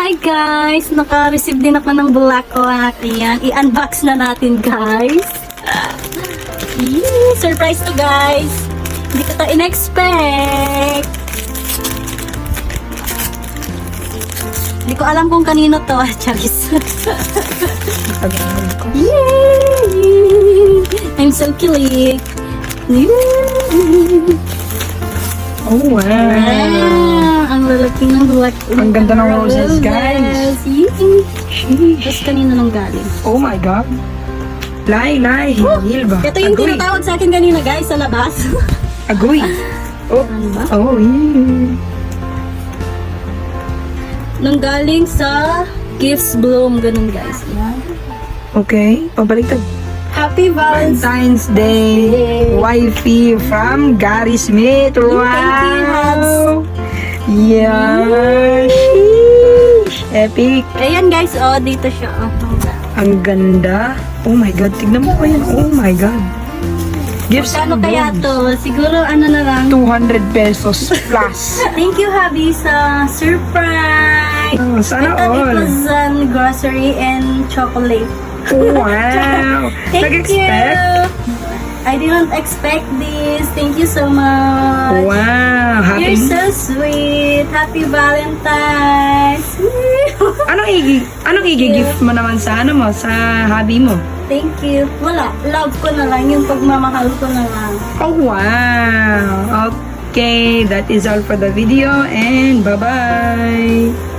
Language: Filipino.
Hi guys! Naka-receive din ako ng bulaklak. Ayan, i-unbox na natin guys. Yee, surprise to guys! Hindi ko to in-expect. Hindi ko alam kung kanino to. Charis. Yay! I'm so cute. Oh, wow. Ang lalaki ng bulaklak. Ang ganda ng roses, guys. Tapos kanino nang galing? Oh my God. Lai, hihil ba? Ito yung tinatawag sa akin kanina guys sa labas. Agoy. Oh, Ano ba? oh, yeah. Nanggaling sa Gifts Bloom, ganun guys. Yan. Okay, pabaliktad. Happy Valentines! Valentine's Day, wifey from Gary Smith. Wow! Thank you, Hans. Yeah! Sheesh. Epic! Ayan guys, oh, dito siya. Oh. Ang ganda. Oh my God, tignan mo pa yan. Oh my God. Gifts Kano and kaya balloons. to? Siguro ano na lang. 200 pesos plus. Thank you, Habi, sa surprise! Oh, sana I thought it all. was grocery and chocolate. Wow! Thank Nag-expect? you! I didn't expect this. Thank you so much. Wow! You're Happy. so sweet. Happy Valentine's. Anong i-gift mo naman sa ano mo, sa hobby mo? Thank you. Wala. Love ko na lang. Yung pagmamahal ko na lang. Oh, wow! Okay, that is all for the video and bye-bye!